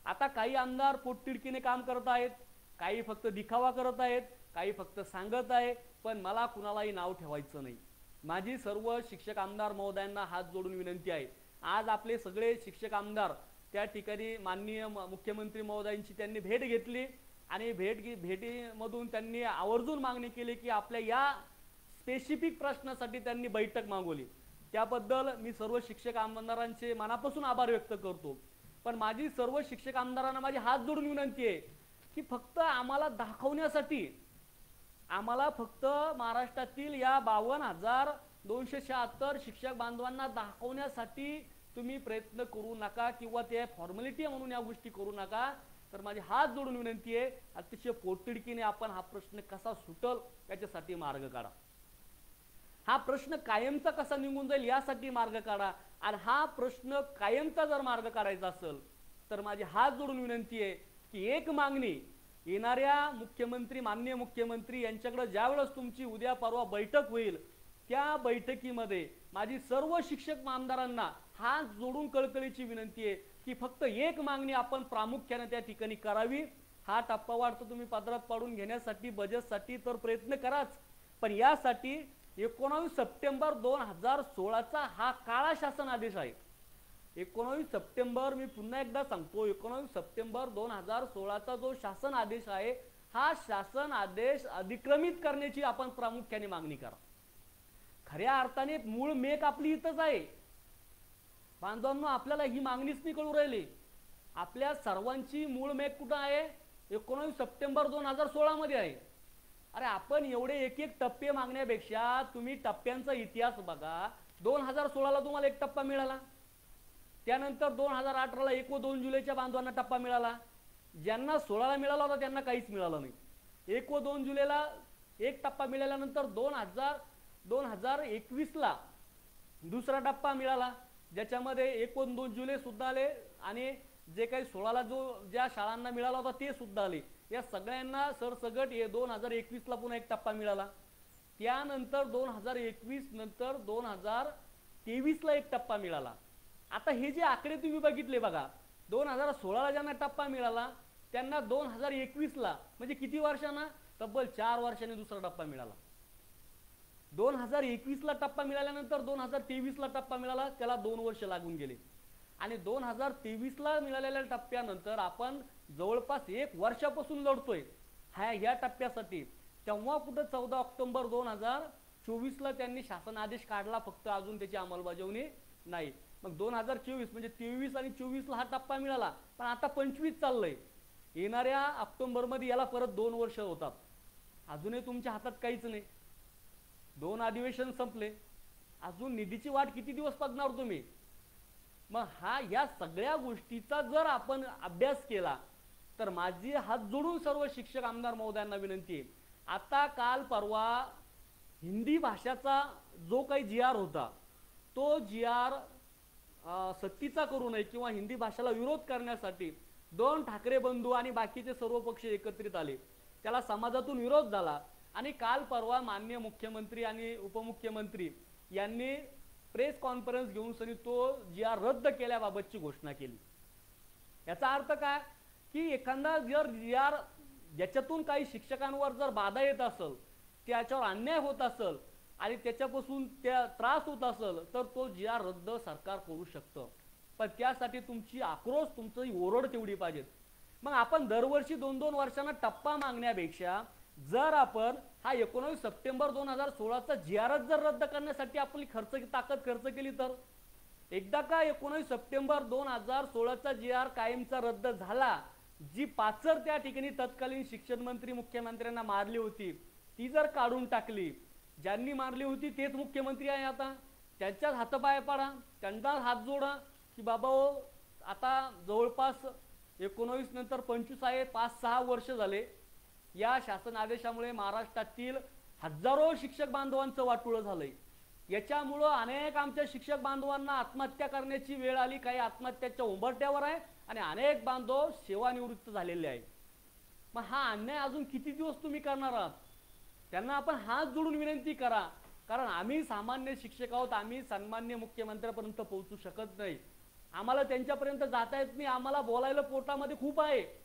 आता काही आमदार पोटतिडकीने काम करत आहेत, काही फक्त दिखावा करत आहेत, काही फक्त सांगत आहे, पण मला कुणालाही नाव ठेवायचं नाही. माझी सर्व शिक्षक आमदार महोदयांना हात जोडून विनंती आहे. आज आपले सगळे शिक्षक आमदार त्या ठिकाणी माननीय मुख्यमंत्री महोदयांची त्यांनी भेट घेतली आणि भेटीमधून त्यांनी आवर्जून मागणी केली की आपल्या या स्पेसिफिक प्रश्नासाठी त्यांनी बैठक मागवली. त्याबद्दल मी सर्व शिक्षक आमदारांचे मनापासून आभार व्यक्त करतो. पण माझी सर्व शिक्षक आमदारांना माझी हात जोडून विनंती आहे की फक्त आम्हाला दाखवण्यासाठी, आम्हाला फक्त महाराष्ट्रातील या 52,276 शिक्षक बांधवांना दाखवण्यासाठी तुम्ही प्रयत्न करू नका किंवा ते फॉर्मॅलिटी म्हणून या गोष्टी करू नका. तर माझी हात जोडून विनंती आहे, अतिशय पोटतिडकीने आपण हा प्रश्न कसा सुटल याच्यासाठी मार्ग काढा. हा प्रश्न कायमचा कसा निघून जाईल यासाठी मार्ग काढा. आणि हा प्रश्न कायमचा जर मार्ग काढायचा असेल तर माझी हात जोडून विनंती आहे की एक मागणी येणाऱ्या मुख्यमंत्री, माननीय मुख्यमंत्री यांच्याकडे ज्यावेळेस तुमची उद्या परवा बैठक होईल, त्या बैठकीमध्ये माझी सर्व शिक्षक आमदारांना हात जोडून कळकळीची विनंती आहे की फक्त एक मागणी आपण प्रामुख्याने त्या ठिकाणी करावी. हा टप्पावाढ तर तुम्ही पदरात पाडून घेण्यासाठी, बजेटसाठी तर प्रयत्न कराच, पण यासाठी 19 सप्टेंबर 2016चा हा काळा शासन आदेश आहे. 19 सप्टेंबर, मी पुन्हा एकदा सांगतो, 19 सप्टेंबर 2016चा जो शासन आदेश आहे, हा शासन आदेश अधिक्रमित करण्याची आपण प्रामुख्याने मागणी करा. खऱ्या अर्थाने मूळ मेक आपली इथंच आहे बांधवांनो, आपल्याला ही मागणीच नाही कळू राहिली. आपल्या सर्वांची मूळ मेक कुठं आहे? 19 सप्टेंबर 2016 मध्ये आहे. अरे आपण एवढे एक एक टप्पे मागण्यापेक्षा तुम्ही टप्प्यांचा इतिहास बघा. 2016ला तुम्हाला एक टप्पा मिळाला, त्यानंतर 2018ला 1 व 2 जुलैच्या बांधवांना टप्पा मिळाला. ज्यांना 16ला मिळाला होता त्यांना काहीच मिळालं नाही. 1 व 2 जुलैला एक टप्पा मिळाल्यानंतर 2021ला दुसरा टप्पा मिळाला, ज्याच्यामध्ये 1 व 2 जुलै सुद्धा आले आणि जे काही 16ला ज्या शाळांना मिळाला होता ते सुद्धा आले. या सगळ्यांना सरसगट 2021ला पुन्हा एक टप्पा मिळाला. त्यानंतर 2021 नंतर 2023ला एक टप्पा मिळाला. आता हे जे आकडे तुम्ही बघितले बघा, 2016ला ज्यांना टप्पा मिळाला त्यांना 2021ला म्हणजे किती वर्षांना? तब्बल 4 वर्षांनी दुसरा टप्पा मिळाला. 2021ला टप्पा मिळाल्यानंतर 2023ला टप्पा मिळाला, त्याला 2 वर्ष लागून गेले. आणि 2023ला मिळालेल्या टप्प्यानंतर आपण जवळपास 1 वर्षापासून लढतोय ह्या टप्प्यासाठी. तेव्हा कुठं 14 ऑक्टोबर 2024ला त्यांनी शासन आदेश काढला, फक्त अजून त्याची अंमलबजावणी नाही. मग 2024 म्हणजे 23 आणि 24ला हा टप्पा मिळाला, पण आता 25 चाललंय. येणाऱ्या ऑक्टोबरमध्ये याला परत 2 वर्ष होतात. अजूनही तुमच्या हातात काहीच नाही. 2 अधिवेशन संपले, अजून निधीची वाट किती दिवस बघणार तुम्ही? मग या सगळ्या गोष्टीचा जर आपण अभ्यास केला तर माझी हात जोडून सर्व शिक्षक आमदार महोदयांना विनंती आहे, आता काल परवा हिंदी भाषाचा जो काही GR होता तो GR सक्तीचा करू नये किंवा हिंदी भाषेला विरोध करण्यासाठी 2 ठाकरे बंधू आणि बाकीचे सर्व पक्ष एकत्रित आले. त्याला समाजातून विरोध झाला आणि काल परवा माननीय मुख्यमंत्री आणि उपमुख्यमंत्री यांनी प्रेस कॉन्फरन्स घेऊन सनी तो GR रद्द केल्याबाबतची घोषणा केली. याचा अर्थ काय की एखादा जर GR ज्याच्यातून काही शिक्षकांवर जर बाधा येत असेल, त्याच्यावर अन्याय होत असेल आणि त्याच्यापासून त्या त्रास होत असेल तर तो GR रद्द सरकार करू शकतं. पण त्यासाठी तुमची आक्रोश, तुमची ओरड तेवढी पाहिजे. मग आपण दरवर्षी 2-2 वर्षांना टप्पा मागण्यापेक्षा जर आपण हा 19 सप्टेंबर 2016चा GR जर रद्द करण्यासाठी आपली ताकद खर्च केली तर एकदा का 19 सप्टेंबर 2016चा GR कायमचा रद्द झाला, जी पाचर त्या ठिकाणी तत्कालीन शिक्षण मंत्री मुख्यमंत्र्यांना मारली होती ती जर काढून टाकली, ज्यांनी मारली होती तेच मुख्यमंत्री आहे आता, त्यांच्याच हातपाय पाडा, त्यांना हात जोडा की बाबा हो आता जवळपास 19 नंतर 25 आहे, 5-6 वर्ष झाले. या शासन आदेशामुळे महाराष्ट्रातील हजारो शिक्षक बांधवांचं वाटोळं झालंय. याच्यामुळं अनेक आमच्या शिक्षक बांधवांना आत्महत्या करण्याची वेळ आली, काही आत्महत्याच्या उंबरठ्यावर आहे आणि अनेक बांधव सेवानिवृत्त झालेले आहेत. मग हा अन्याय अजून किती दिवस तुम्ही करणार आहात? त्यांना आपण हात जोडून विनंती करा, कारण आम्ही सामान्य शिक्षक आहोत, आम्ही सन्मान्य मुख्यमंत्र्यांपर्यंत पोहोचू शकत नाही, आम्हाला त्यांच्यापर्यंत जाता येत नाही. आम्हाला बोलायला पोटामध्ये खूप आहे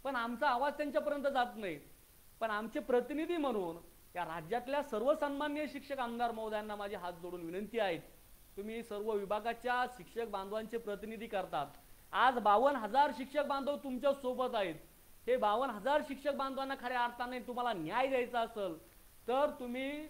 पण आमचा आवाज त्यांच्यापर्यंत जात नाही. पण आमचे प्रतिनिधी म्हणून या राज्यातल्या सर्व सन्मान्य शिक्षक आमदार महोदयांना माझे हात जोडून विनंती आहे, तुम्ही सर्व विभागाच्या शिक्षक बांधवांचे प्रतिनिधी करतात. आज 52,000 शिक्षक बांधव तुमच्या सोबत आहेत. हे 52,000 शिक्षक बांधवांना खऱ्या अर्थाने तुम्हाला न्याय द्यायचा असेल तर तुम्ही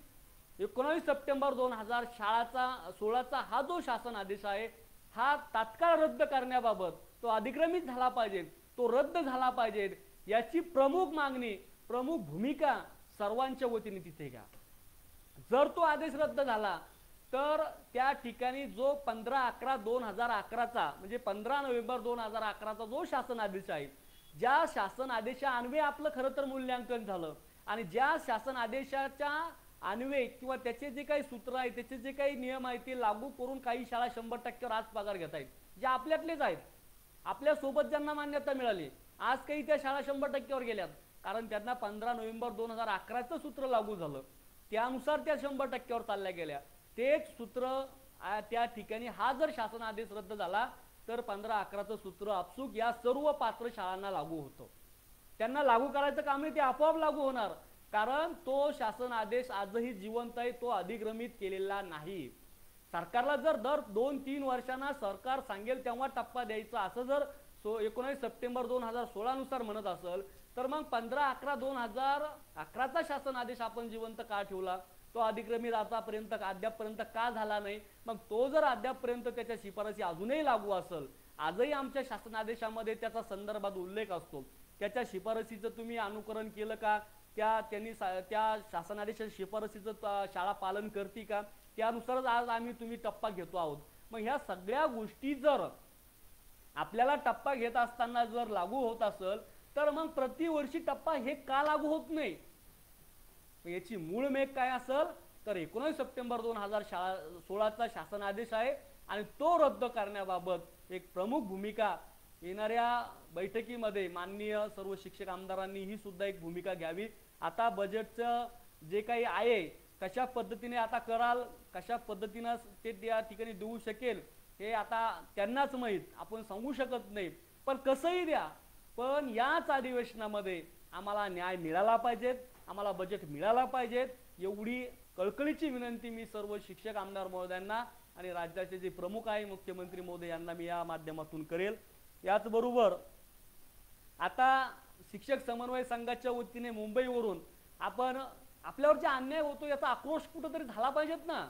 19 सप्टेंबर 2016चा हा जो शासन आदेश आहे हा तात्काळ रद्द करण्याबाबत तो अधिक्रमित झाला पाहिजे, तो रद्द झाला पाहिजे. याची प्रमुख मागणी, प्रमुख भूमिका सर्वांच्या वतीने तिथे घ्या. जर तो आदेश रद्द झाला तर त्या ठिकाणी जो 15/11/2011चा म्हणजे 15 नोव्हेंबर 2011चा जो शासन आदेश आहे, ज्या शासन आदेशान्वये आपलं खरं तर मूल्यांकन झालं आणि ज्या शासन आदेशाच्या अन्वये किंवा त्याचे जे काही सूत्र आहे, त्याचे जे काही नियम आहेत ते लागू करून काही शाळा 100%वर आज पगार घेत आहेत, जे आपल्यातलेच आहेत, आपल्या सोबत ज्यांना मान्यता मिळाली. आज काही त्या शाळा 100%वर गेल्यात कारण त्यांना 15 नोव्हेंबर 2011चं सूत्र लागू झालं, त्यानुसार त्या 100%वर चालल्या गेल्या. तेच सूत्र त्या ठिकाणी हा जर शासन आदेश रद्द झाला तर 15/11चं सूत्र आपसूक या सर्व पात्र शाळांना लागू होतं. त्यांना लागू करायचं काम नाही, ते आपोआप लागू होणार, कारण तो शासन आदेश आजही जिवंत आहे, तो अधिक्रमित केलेला नाही. सरकारला जर दर 2-3 वर्षांना सरकार सांगेल तेव्हा टप्पा द्यायचा असं जर 19 सप्टेंबर 2016 नुसार म्हणत असेल तर मग 15/11/2011चा शासन आदेश आपण जिवंत का ठेवला? तो अधिक्रमित आतापर्यंत अद्यापपर्यंत का झाला नाही? मग तो जर अद्यापपर्यंत त्याच्या शिफारसी अजूनही लागू असेल, आजही आमच्या शासन आदेशामध्ये त्याचा संदर्भात उल्लेख असतो, त्याच्या शिफारसीचं तुम्ही अनुकरण केलं का? त्यांनी त्या शासन आदेशाच्या शिफारसीचं शाळा पालन करते का? त्यानुसारच आज तुम्ही टप्पा घेतो आहोत. मग ह्या सगळ्या गोष्टी जर आपल्याला टप्पा घेत असताना जर लागू होत असेल तर मग प्रतिवर्षी टप्पा हे का लागू होत नाही? याची मूळ मेघ काय असेल तर 19 सप्टेंबर 2016चा शासन आदेश आहे आणि तो रद्द करण्याबाबत एक प्रमुख भूमिका येणाऱ्या बैठकीमध्ये माननीय सर्व शिक्षक आमदारांनी ही सुद्धा एक भूमिका घ्यावी. आता बजेटचं जे काही आहे कशा पद्धतीने आता कराल, कशा पद्धतीने ते त्या ठिकाणी देऊ शकेल हे आता त्यांनाच माहीत, आपण सांगू शकत नाही. पण कसंही द्या, पण याच अधिवेशनामध्ये आम्हाला न्याय मिळाला पाहिजे, आम्हाला बजेट मिळाला पाहिजे, एवढी कळकळीची विनंती मी सर्व शिक्षक आमदार महोदयांना आणि राज्याचे जे प्रमुख आहे मुख्यमंत्री महोदय यांना मी या माध्यमातून करेल. याचबरोबर आता शिक्षक समन्वय संघाच्या वतीने मुंबईवरून आपण आपल्यावर जे अन्याय होतो याचा आक्रोश कुठंतरी झाला पाहिजेत ना.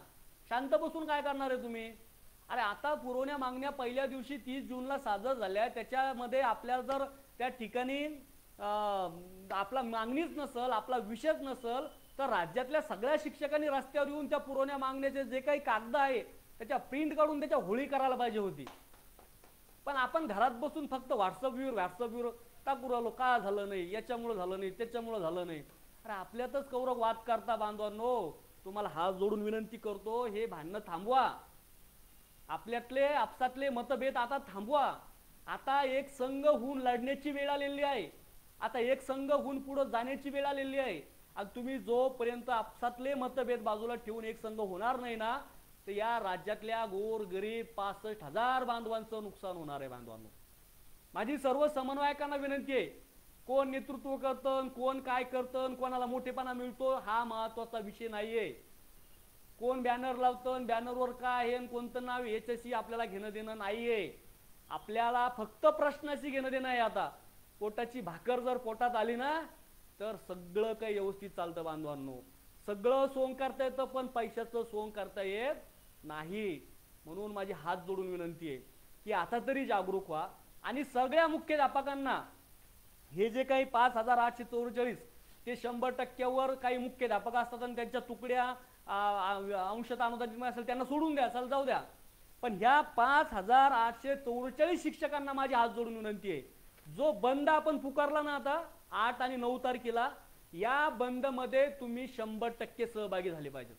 शांत बसून काय करणार आहे तुम्ही? अरे आता पुरवण्या मागण्या पहिल्या दिवशी 30 जूनला सादर झाल्या, त्याच्यामध्ये आपल्याला जर त्या ठिकाणी आपला मागणीच नसल, आपला विषयच नसल, तर राज्यातल्या सगळ्या शिक्षकांनी रस्त्यावर येऊन त्या पुरवण्या मागण्याचे जे काही कागद आहे त्याच्या प्रिंट काढून त्याच्या होळी करायला पाहिजे होती. पण आपण घरात बसून फक्त व्हॉट्सअपवर टाकू राहिलो, का झालं नाही, याच्यामुळे झालं नाही, त्याच्यामुळे झालं नाही. अरे आपल्यातच कौरव वाद करता बांधवांनो. तुम्हाला हात जोडून विनंती करतो, हे भांडणं थांबवा. आपल्यातले आपसातले मतभेद आता थांबवा. आता एक संघ होऊन लढण्याची वेळ आलेली आहे. आता एक संघ होऊन पुढे जाण्याची वेळ आलेली आहे. आणि तुम्ही जोपर्यंत आपसातले मतभेद बाजूला ठेवून एक संघ होणार नाही ना, तर या राज्यातल्या गोर गरीब 65,000 बांधवांचं नुकसान होणार आहे. बांधवांनो, माझी सर्व समन्वयकांना विनंती आहे, कोण नेतृत्व करतं, कोण काय करतं, कोणाला मोठेपणा मिळतो हा महत्वाचा विषय नाहीये. कोण बॅनर लावतं, बॅनरवर काय आहे, कोणतं नाव याच्याशी आपल्याला घेणं देणं नाहीये. आपल्याला फक्त प्रश्नाशी घेणं देणं आहे. आता पोटाची भाकर जर पोटात आली ना, तर सगळं काही व्यवस्थित चालतं. बांधवांनो, सगळं सोंग करता येतं, पण पैशाचं सोंग करता येत नाही. म्हणून माझी हात जोडून विनंती आहे की आता तरी जागरूक व्हा. आणि सगळ्या मुख्याध्यापकांना हे जे काही 5,844 ते 100% काही मुख्याध्यापक असतात आणि त्यांच्या तुकड्या अंशतः अनुदानित असेल त्यांना सोडून द्या, चल जाऊ द्या. पण ह्या 5,844 शिक्षकांना माझी हात जोडून विनंती आहे, जो बंद आपण पुकारला ना आता 8 आणि 9 तारखेला, या बंद मध्ये तुम्ही 100% सहभागी झाले पाहिजेत.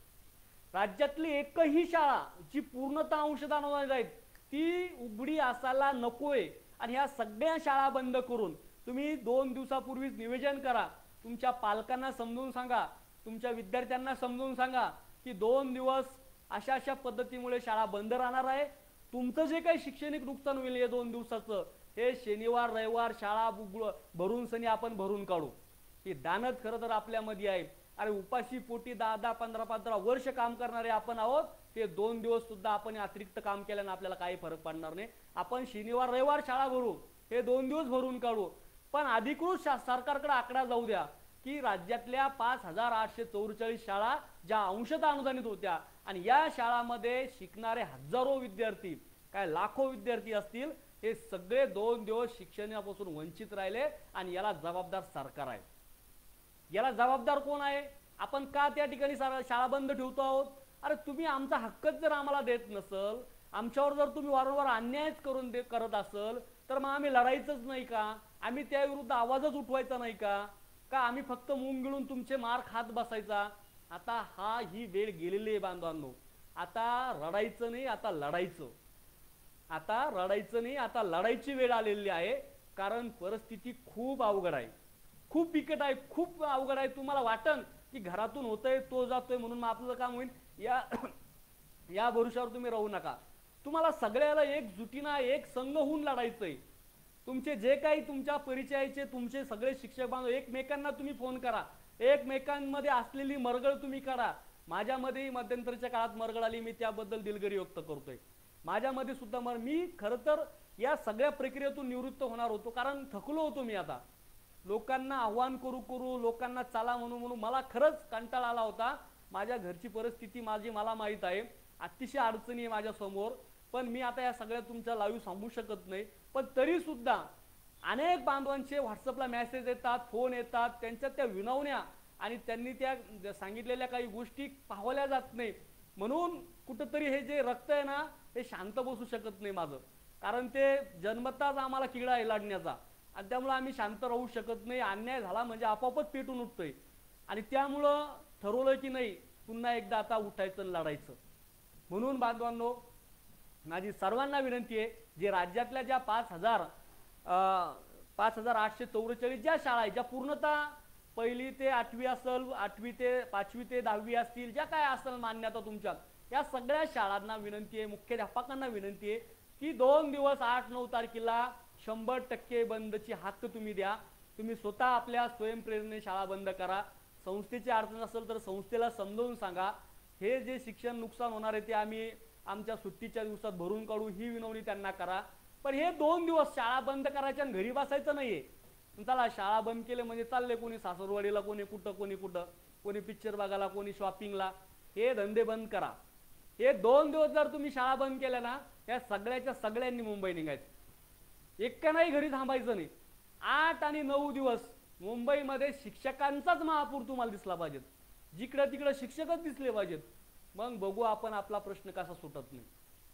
राज्यातली एकही शाळा जी पूर्णतः अंशतः अनुदानित आहेत ती उघडी असायला नकोय. आणि ह्या सगळ्या शाळा बंद करून तुम्ही 2 दिवसापूर्वीच निवेदन करा. तुमच्या पालकांना समजून सांगा, तुमच्या विद्यार्थ्यांना समजून सांगा की 2 दिवस अशा अशा पद्धतीमुळे शाळा बंद राहणार आहे. तुमचं जे काही शैक्षणिक नुकसान होईल या 2 दिवसाचं, हे शनिवार रविवार शाळा भरून सनी आपण भरून काढू. ही दानत खरं तर आपल्यामध्ये आहे. अरे उपाशी पोटी 10-10, 15-15 वर्ष काम करणारे आपण आहोत. ते 2 दिवस सुद्धा आपण अतिरिक्त काम केल्याने आपल्याला काही फरक पडणार नाही. आपण शनिवार रविवार शाळा भरू, हे 2 दिवस भरून काढू. पण अधिकृत सरकारकडे आकडा जाऊ द्या की राज्यातल्या 5,844 शाळा ज्या अंशतः अनुदानित होत्या आणि या शाळांमध्ये शिकणारे हजारो विद्यार्थी, काय लाखो विद्यार्थी असतील, हे सगळे 2 दिवस शिक्षणापासून वंचित राहिले. आणि याला जबाबदार सरकार आहे. याला जबाबदार कोण आहे? आपण का त्या ठिकाणी शाळा बंद ठेवतो आहोत? अरे तुम्ही आमचा हक्कच जर आम्हाला देत नसल, आमच्यावर जर तुम्ही वारंवार अन्यायच करत असल, तर मग आम्ही लढायचंच नाही का? आम्ही त्या विरुद्ध आवाजच उठवायचा नाही का? का आम्ही फक्त मुंग गिळून तुमचे मार खात बसायचा? आता ही वेळ गेलेली आहे बांधवांनो. आता रडायचं नाही, आता लढायचं. आता रडायचं नाही, आता लढायची वेळ आलेली आहे. कारण परिस्थिती खूप अवघड आहे, खूप बिकट आहे, खूप अवघड आहे. तुम्हाला वाटन की घरातून होतंय तो जातोय म्हणून मग आपलं काम होईल, या भरोशावर तुम्ही राहू नका. तुम्हाला सगळ्याला एकजुटीनं एक संघ होऊन लढायचंय. तुमचे जे काही तुमच्या परिचयाचे तुमचे सगळे शिक्षक बांधव एकमेकांना तुम्ही फोन करा, एकमेकांमध्ये असलेली मरगळ तुम्ही काढा. माझ्यामध्ये मध्यंतरीच्या काळात मरगळ आली, मी त्याबद्दल दिलगिरी व्यक्त करतोय. माझ्यामध्ये सुद्धा मी खरं तर या सगळ्या प्रक्रियेतून निवृत्त होणार होतो, कारण थकलो होतो मी. आता लोकांना आव्हान करू करू, लोकांना चला म्हणून मला खरंच कंटाळा आला होता. माझ्या घरची परिस्थिती मला माहीत आहे, अतिशय अडचणी आहे माझ्या समोर. पण मी आता या सगळ्या तुमच्या लाईव्ह सांगू शकत नाही. पण तरी सुद्धा अनेक बांधवांचे व्हॉट्सअपला मेसेज येतात, फोन येतात, त्यांच्या त्या विनवण्या आणि त्यांनी त्या सांगितलेल्या काही गोष्टी पाहवल्या जात नाही. म्हणून कुठंतरी हे जे रक्त आहे ना, हे शांत बसू शकत नाही माझं. कारण ते जन्मताच आम्हाला किडा आहे लढण्याचा, आणि त्यामुळे आम्ही शांत राहू शकत नाही. अन्याय झाला म्हणजे आपोआपच पेटून उठतोय. आणि त्यामुळं ठरवलं की नाही, पुन्हा एकदा आता उठायचं लढायचं. म्हणून बांधवांनो, माझी सर्वांना विनंती आहे, जे राज्यातल्या ज्या 5,844 ज्या शाळा आहेत, ज्या पूर्णतः 1ली ते 8वी असेल, 8वी ते 5वी ते 10वी असतील, ज्या काय असेल मान्यता तुमच्या, या सगळ्या शाळांना विनंती आहे, मुख्याध्यापकांना विनंती आहे की 2 दिवस 8-9 तारखेला 100% बंदची हक्क तुम्ही द्या. तुम्ही स्वतः आपल्या स्वयंप्रेरणेने शाळा बंद करा. संस्थेची अडचण असेल तर संस्थेला समजावून सांगा. हे जे शिक्षण नुकसान होणार आहे ते आम्ही आमच्या सुट्टीच्या दिवसात भरून काढू, ही विनवणी त्यांना करा. पण हे 2 दिवस शाळा बंद करायच्या आणि घरी बसायचं नाहीये. चला शाळा बंद केले म्हणजे चालले, कोणी सासरवाडीला, कोणी कुठं, कोणी पिक्चर बघायला, कोणी शॉपिंगला. हे धंदे बंद करा. हे 2 दिवस जर तुम्ही शाळा बंद केल्या ना, या सगळ्याच्या सगळ्यांनी मुंबई निघायचं, नाही घरी थांबायचं नाही. 8 आणि 9 दिवस मुंबईमध्ये शिक्षकांचाच महापूर तुम्हाला दिसला पाहिजे, जिकडे तिकडे शिक्षकच दिसले पाहिजेत. मग बघू आपण आपला प्रश्न कसा सुटत नाही,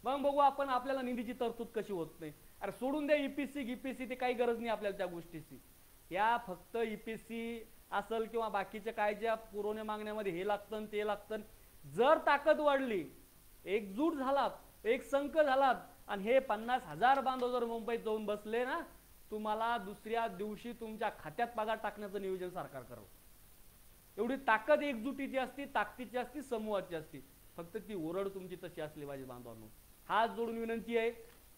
मग बघू आपण आपल्याला निधीची तरतूद कशी होत नाही. अरे सोडून द्या ईपीसी गिपीसी, ते काही गरज नाही आपल्याला त्या गोष्टीची. या फक्त ईपीसी असेल किंवा बाकीच्या काय ज्या पुरवण्या मागण्यामध्ये हे लागतं ते लागतं, जर ताकद वाढली, एकजूट झालात, एक संघ झालात आणि हे 50,000 बांधव जर मुंबईत जाऊन बसले ना, तुम्हाला दुसऱ्या दिवशी तुमच्या खात्यात पगार टाकण्याचं नियोजन सरकार करावं. एवढी ताकद एकजुटीची असती, ताकदीची असती, समूहाची असती. फक्त ती ओरड तुमची तशी असली पाहिजे बांधवांनो. हात जोडून विनंती आहे.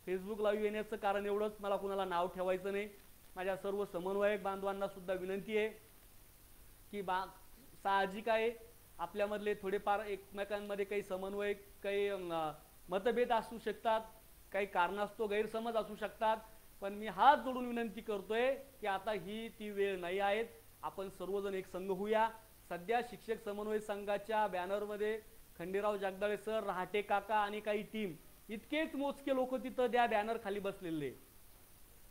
फेसबुक लाईव्ह येण्याचं कारण एवढंच, मला कुणाला नाव ठेवायचं नाही. माझ्या सर्व समन्वयक बांधवांना सुद्धा विनंती आहे की साहजिक आहे आपल्यामधले थोडेफार एकमेकांमध्ये काही समन्वय, काही मतभेद असू शकतात, काही कारणास्तव गैरसमज असू शकतात, पण मी हात जोडून विनंती करतोय की आता ही ती वेळ नाही आहे. आपण सर्वजण एक संघ होऊया. सध्या शिक्षक समन्वय संघाच्या बॅनरमध्ये खंडेराव जगदाळे सर, रहाटे काका आणि काही टीम, इतकेच मोजके लोक तिथं त्या बॅनर खाली बसलेले.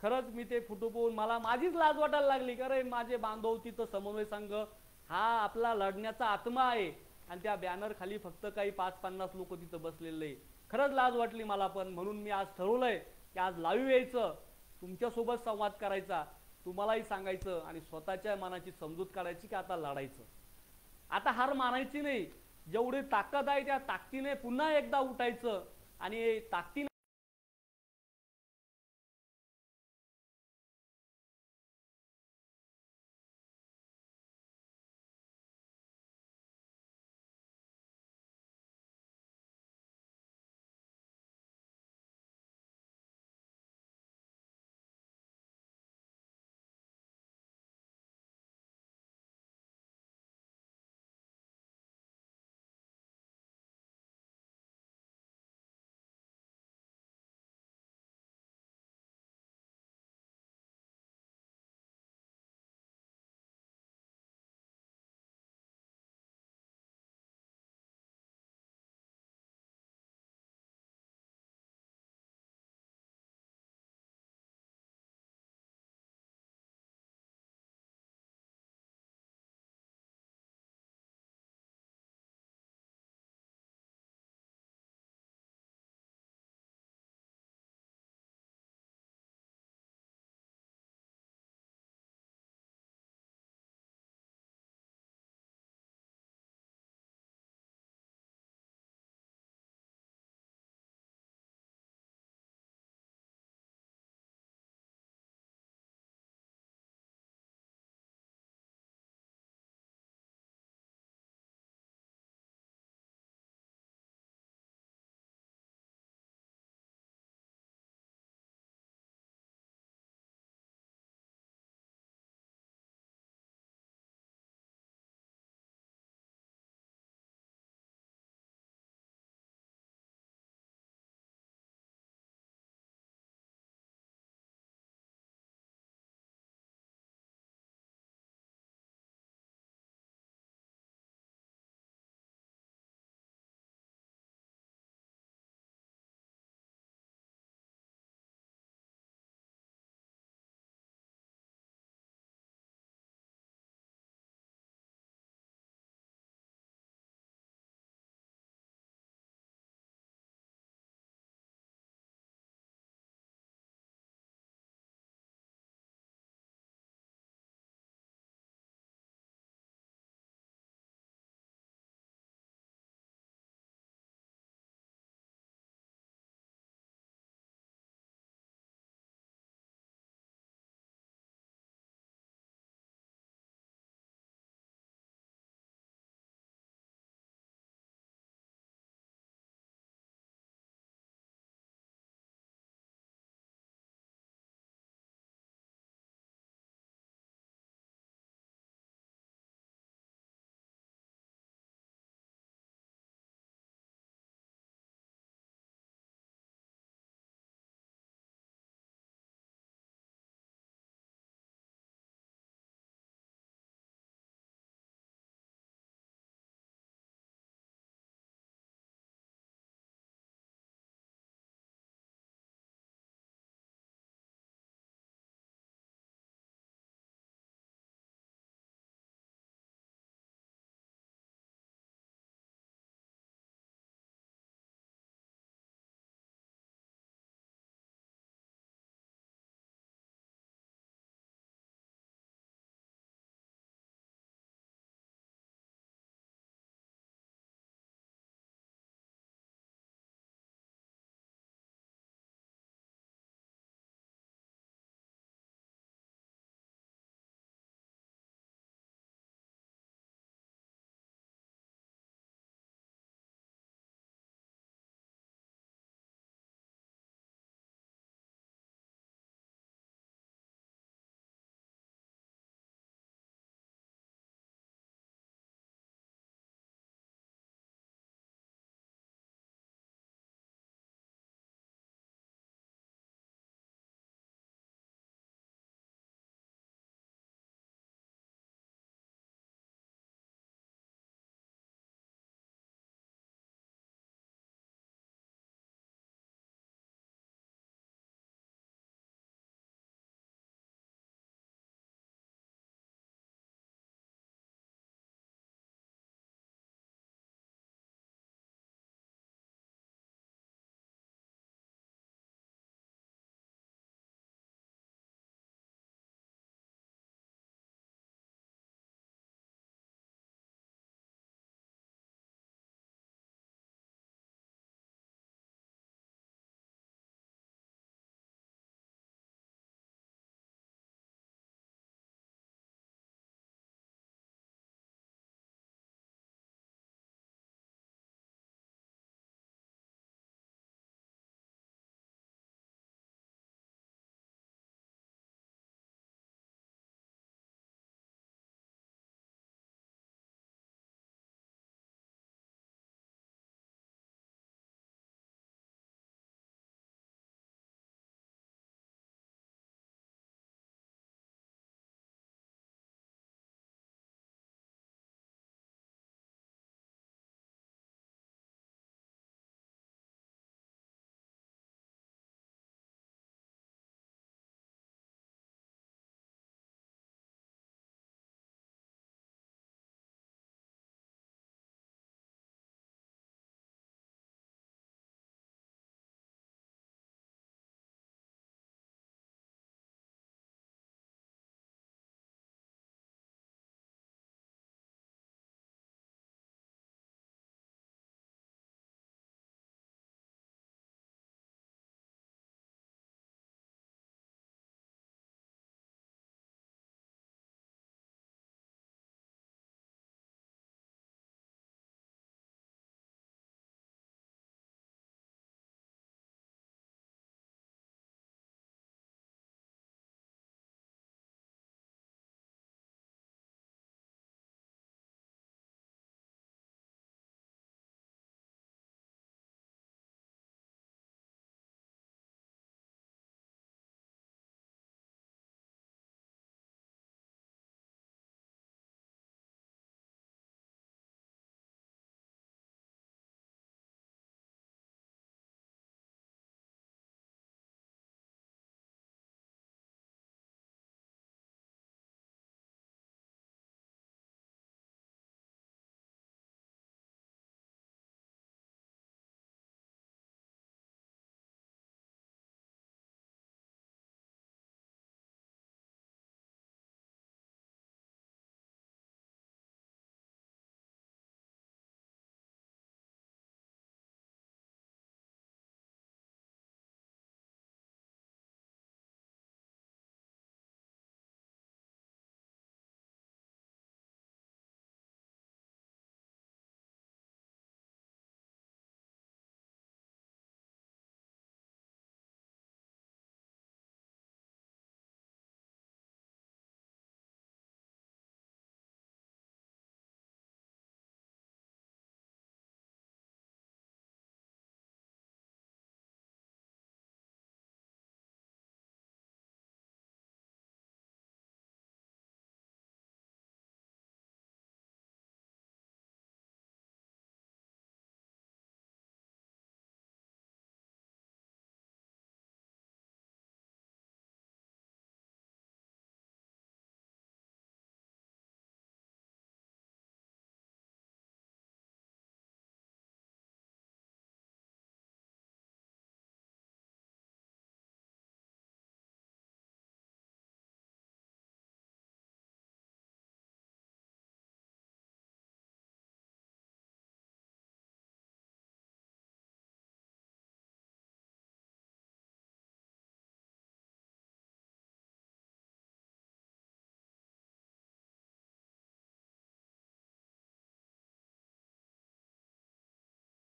खरंच मी ते फोटो पाहून मला माझीच लाज वाटायला लागली. अरे माझे बांधव, तिथं समन्वय संघ हा आपला लढण्याचा आत्मा आहे आणि त्या बॅनर खाली फक्त काही 5-50 लोक तिथं बसलेले. खरंच लाज वाटली मला. पण म्हणून मी आज ठरवलंय की आज लाईव्ह यायचं, तुमच्यासोबत संवाद करायचा, तुम्हालाही सांगायचं आणि स्वतःच्या मनाची समजूत काढायची की आता लढायचं, आता हार मानायची नाही. जेवढी ताकद आहे त्या ताकदीने पुन्हा एकदा उठायचं आणि ताकदीने